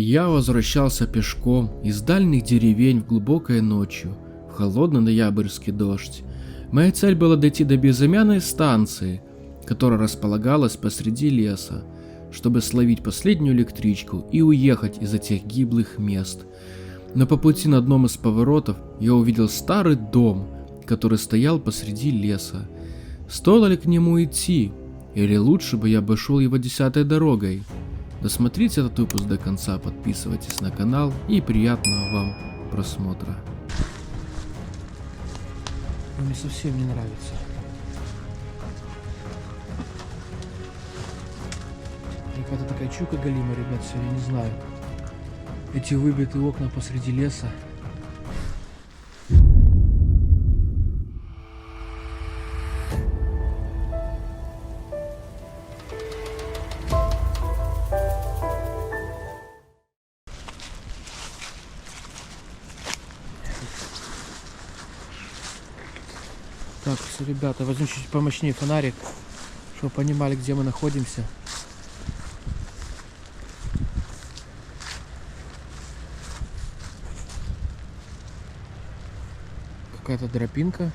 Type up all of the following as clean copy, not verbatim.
Я возвращался пешком из дальних деревень в глубокой ночью, в холодный ноябрьский дождь. Моя цель была дойти до безымянной станции, которая располагалась посреди леса, чтобы словить последнюю электричку и уехать из этих гиблых мест. Но по пути на одном из поворотов я увидел старый дом, который стоял посреди леса. Стоило ли к нему идти, или лучше бы я обошел его 10-й дорогой? Досмотрите этот выпуск до конца, подписывайтесь на канал и приятного вам просмотра. Мне совсем не нравится. Какая-то такая чука галима, ребят, сегодня не знаю. Эти выбитые окна посреди леса. Так, все, ребята, возьму чуть помощнее фонарик, чтобы понимали, где мы находимся. Какая-то тропинка.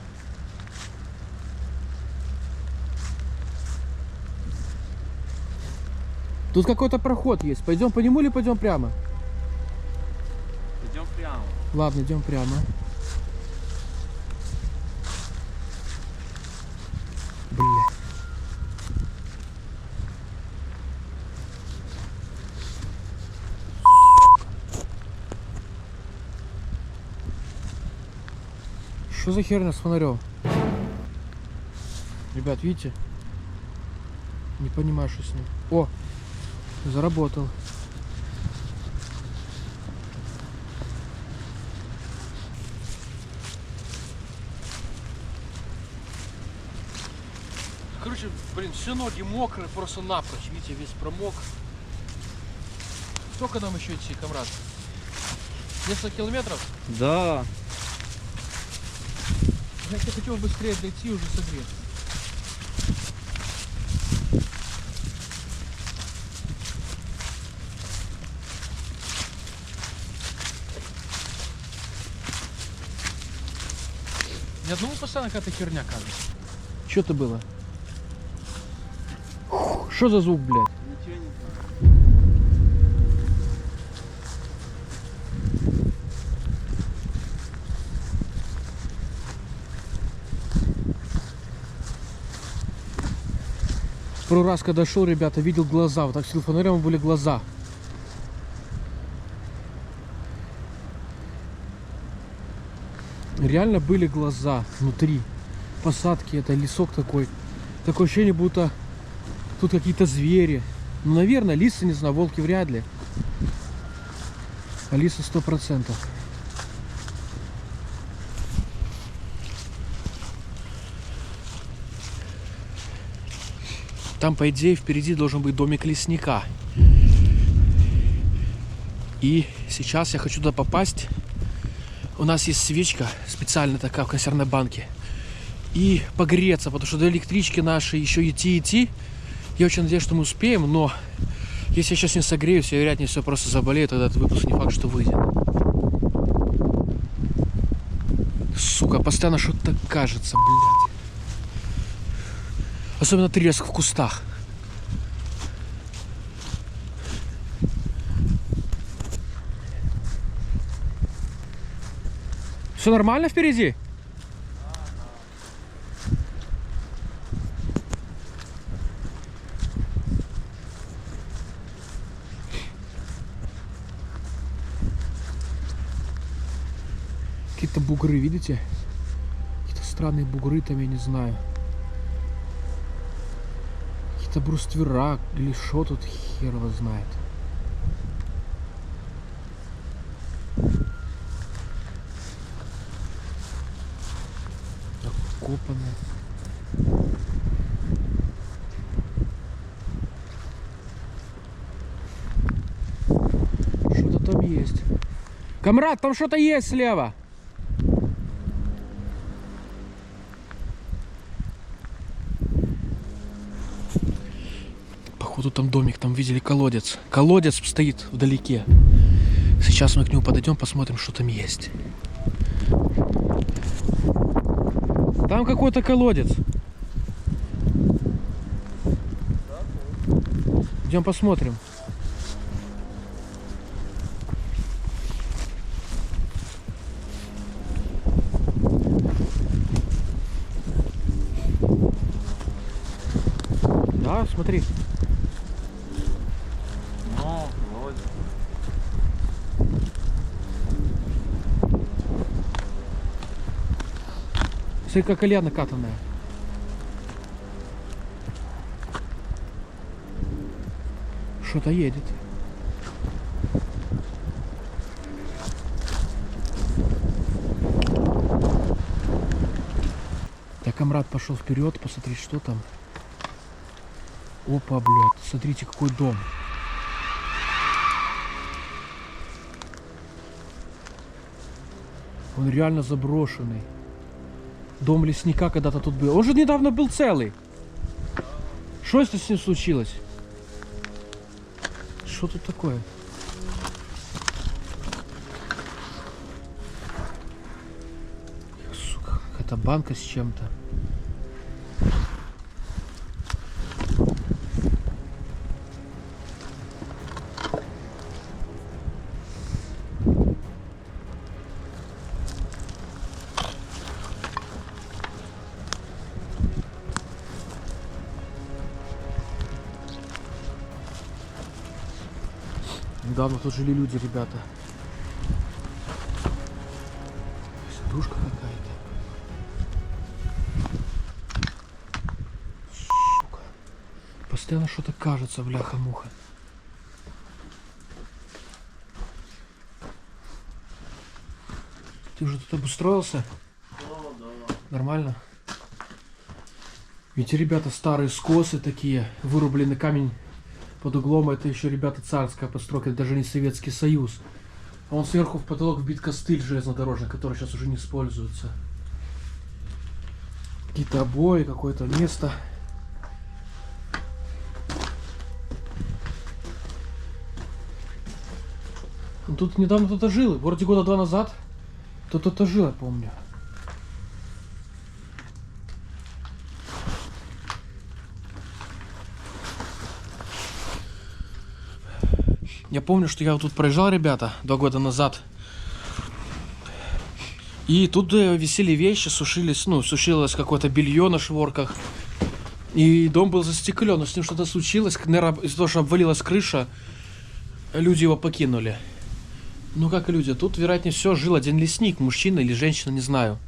Тут какой-то проход есть. Пойдем по нему или пойдем прямо? Идем прямо. Ладно, идем прямо. Бля. Что за херня с фонарем? Ребят, видите? Не понимаю, что с ним. О, заработал. Короче, блин, все ноги мокрые, просто напрочь. Видите, весь промок. Сколько нам еще идти, комрад? Несколько километров? Да. Я хотел быстрее дойти, уже согрет. Ни одному постоянно какая-то херня кажется. Что это было? Что за звук, блядь? Ничего не знаю. В прошлый раз, когда шел, ребята, видел глаза. Вот так сидел фонарем, были глаза. Реально были глаза внутри посадки. Это лесок такой. Такое ощущение, будто тут какие-то звери. Ну, наверное, лисы, не знаю, волки вряд ли. А лисы 100%. Там, по идее, впереди должен быть домик лесника. И сейчас я хочу туда попасть. У нас есть свечка специально такая в консервной банке. И погреться, потому что до электрички нашей еще идти. Я очень надеюсь, что мы успеем, но если я сейчас не согреюсь, я вероятнее всего просто заболею, тогда этот выпуск не факт, что выйдет. Сука, постоянно что-то кажется, блядь. Особенно треск в кустах. Все нормально впереди? Какие-то бугры, видите? Какие-то странные бугры там, я не знаю. Какие-то бруствера или что тут, хер его знает. Окопанные. Что-то там есть. Камрад, там что-то есть слева. Походу там домик, там видели колодец. Колодец стоит вдалеке. Сейчас мы к нему подойдем, посмотрим, что там есть. Там какой-то колодец. Идем посмотрим. Да, смотри. Смотри, как колея накатанная. Что-то едет. Так, Амрат пошел вперед, посмотреть, что там. Опа, блядь, смотрите, какой дом. Он реально заброшенный. Дом лесника когда-то тут был. Он же недавно был целый. Что это с ним случилось? Что тут такое? Сука, какая-то банка с чем-то. Недавно тут жили люди, ребята. Сидушка какая-то. Сука. Постоянно что-то кажется, бляха-муха. Ты уже тут обустроился? Да. Нормально? Ведь, ребята, старые скосы такие, вырубленный камень под углом, это еще, ребята, царская постройка, это даже не Советский Союз. А он сверху в потолок вбит костыль железнодорожный, который сейчас уже не используется. Какие-то обои, какое-то место. Тут недавно кто-то жил, вроде года 2 назад. Кто-то жил, я помню. Я помню, что я вот тут проезжал, ребята, 2 года назад. И тут висели вещи, сушились, сушилось какое-то белье на шворках. И дом был застеклен, но с ним что-то случилось. Наверное, из-за того, что обвалилась крыша, люди его покинули. Ну как и люди, тут, вероятнее всего, жил один лесник, мужчина или женщина, не знаю.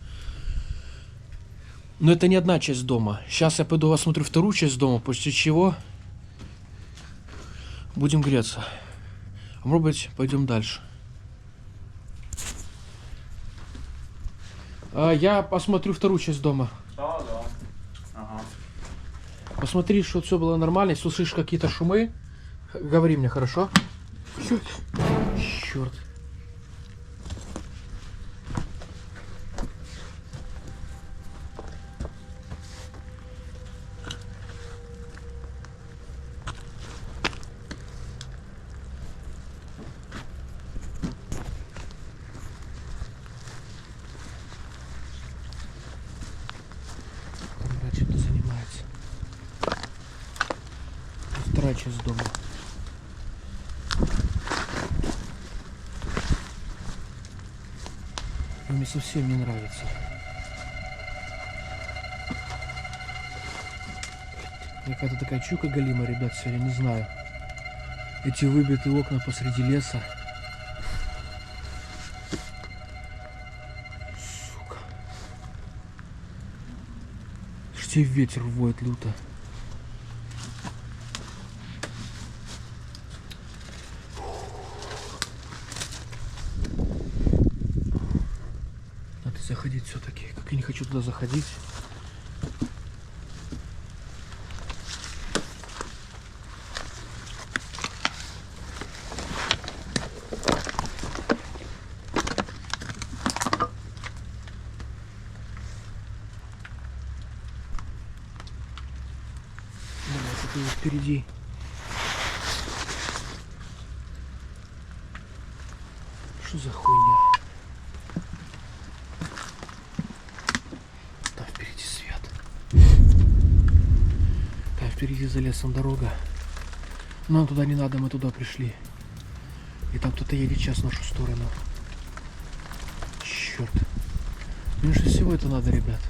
Но это не одна часть дома. Сейчас я пойду осмотрю вторую часть дома, после чего будем греться. А может быть, пойдем дальше. Я посмотрю вторую часть дома. Да. Ага. Посмотри, что все было нормально. Если услышишь какие-то шумы, говори мне, хорошо? Черт. Чем-то занимается. Вторая часть дома. Мне совсем не нравится. Какая-то такая чука галима, ребят, сегодня не знаю. Эти выбитые окна посреди леса. Сука. Что ветер воет люто. Надо заходить все-таки. Как я не хочу туда заходить. Впереди. Что за хуйня? Там впереди свет. Там впереди за лесом дорога. Но нам туда не надо, мы туда пришли. И там кто-то едет сейчас в нашу сторону. Черт. Меньше всего это надо, ребят.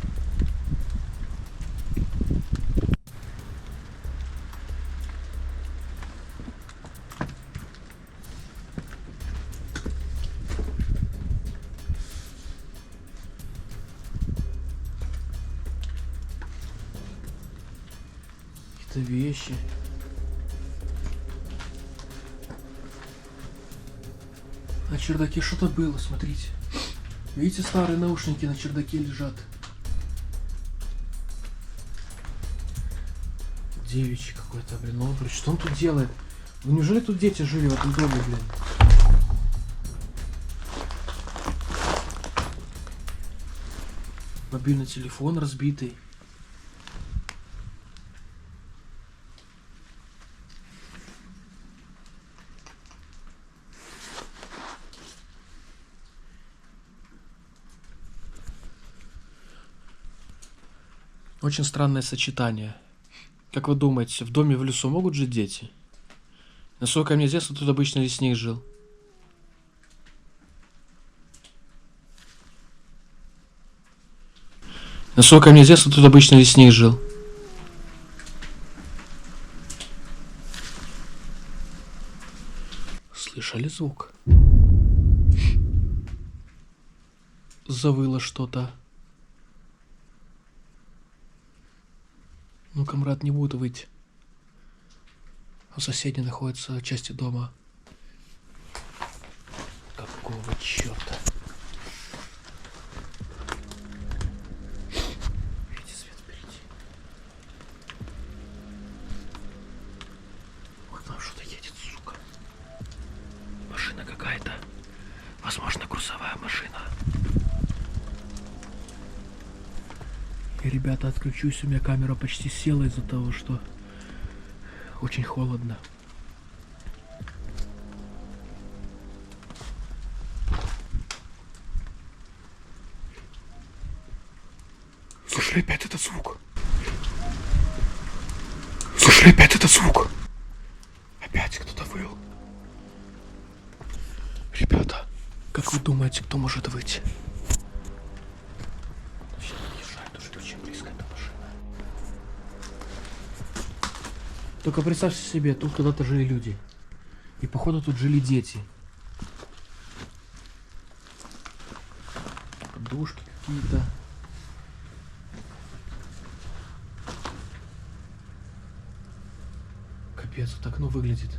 Какие-то вещи. На чердаке что-то было, смотрите. Видите, старые наушники на чердаке лежат. Девичий какой-то, блин. Ну, блин, что он тут делает? Ну, неужели тут дети жили в этом доме, блин? Мобильный телефон разбитый. Очень странное сочетание. Как вы думаете, в доме в лесу могут жить дети? Насколько мне известно, тут обычно лесник жил. Насколько мне известно, тут обычно лесник жил. Слышали звук? Завыло что-то. Ну, комрад не будет выть. У соседей находятся части дома. Какого черта? Видите свет впереди? Вот там что-то едет, сука. Машина какая-то. Возможно, грузовая машина. И, ребята, отключусь, у меня камера почти села из-за того, что очень холодно. Слышали опять этот звук? Слышали опять этот звук? Опять кто-то выл. Ребята, как вы думаете, кто может выйти? Только представьте себе, тут когда-то жили люди. И походу тут жили дети. Подушки какие-то. Капец, вот окно выглядит.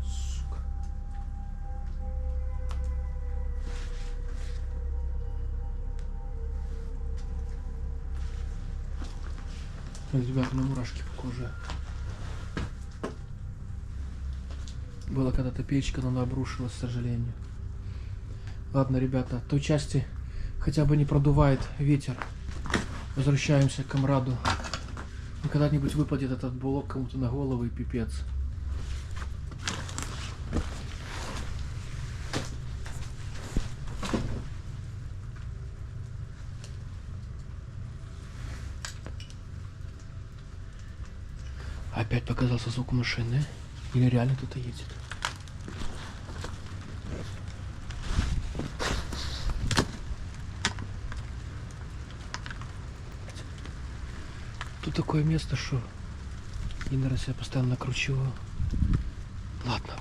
Сука. Ребят, на мурашки по коже. Была когда-то печка, но она обрушилась, к сожалению. Ладно, ребята, той части хотя бы не продувает ветер. Возвращаемся к комраду. И когда-нибудь выпадет этот блок кому-то на голову и пипец. Опять показался звук машины. Или реально кто-то едет? Тут такое место, что я, наверное, себя постоянно накручиваю. Ладно.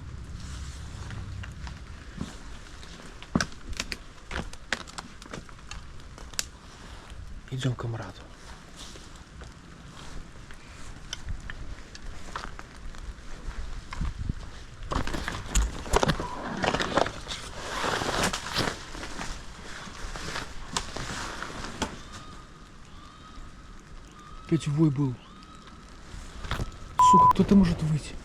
Идем к комраду. Опять вой был. Сука, кто-то может выйти.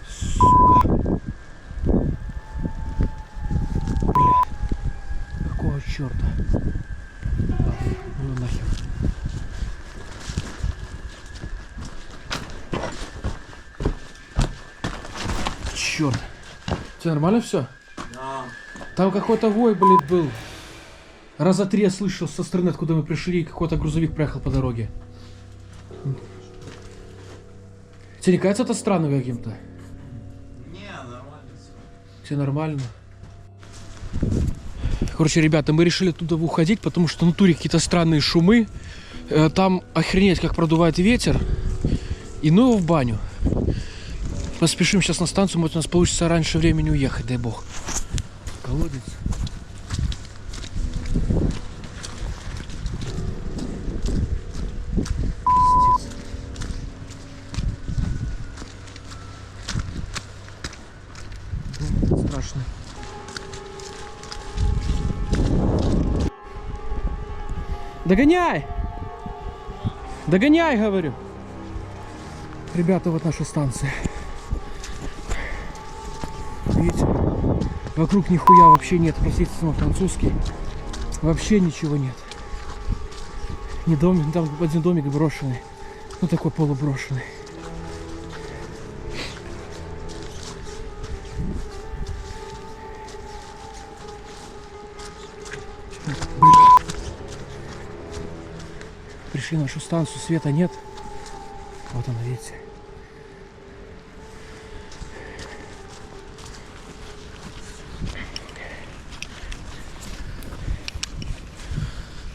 Сука. Бля. черта. Ну нахер. Черт. Тебе нормально все? Да. Там какой-то вой, блядь, был. Раза 3 я слышал со стороны, откуда мы пришли, какой-то грузовик проехал по дороге. Тебе не кажется это странным каким-то? Не, нормально все. Все нормально. Короче, ребята, мы решили туда уходить, потому что в натуре какие-то странные шумы. Там охренеть, как продувает ветер. И ну его в баню. Поспешим сейчас на станцию, может у нас получится раньше времени уехать, дай бог. Колодец. Пиздец. Страшно. Догоняй! Догоняй, говорю! Ребята, вот наша станция. Видите? Вокруг нихуя вообще нет. Простите на французский. Вообще ничего нет. Не дом, там один домик брошенный. Ну такой полуброшенный. Пришли на нашу станцию, света нет. Вот она, видите.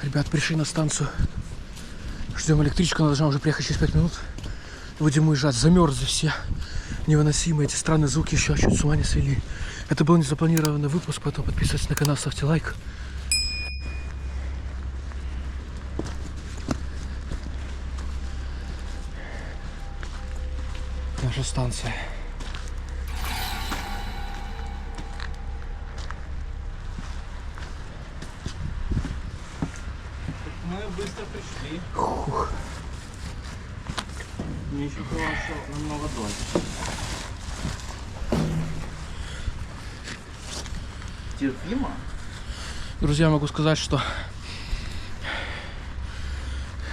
Ребят, пришли на станцию. Ждем электричку, она должна уже приехать через 5 минут. Будем уезжать. Замерзли все. Невыносимые эти странные звуки еще чуть с ума не свели. Это был незапланированный выпуск, поэтому подписывайтесь на канал, ставьте лайк. Наша станция. Мы быстро пришли. Фух. Мне еще было еще намного дольше. Терпимо? Друзья, могу сказать, что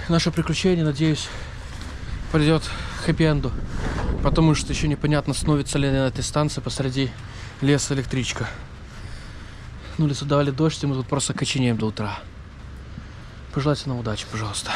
наше приключение, надеюсь, придет к хэппи-энду. Потому что еще непонятно, становится ли на этой станции посреди леса электричка. Ну, лесу давали дождь, и мы тут просто коченеем до утра. Пожелайте нам удачи, пожалуйста.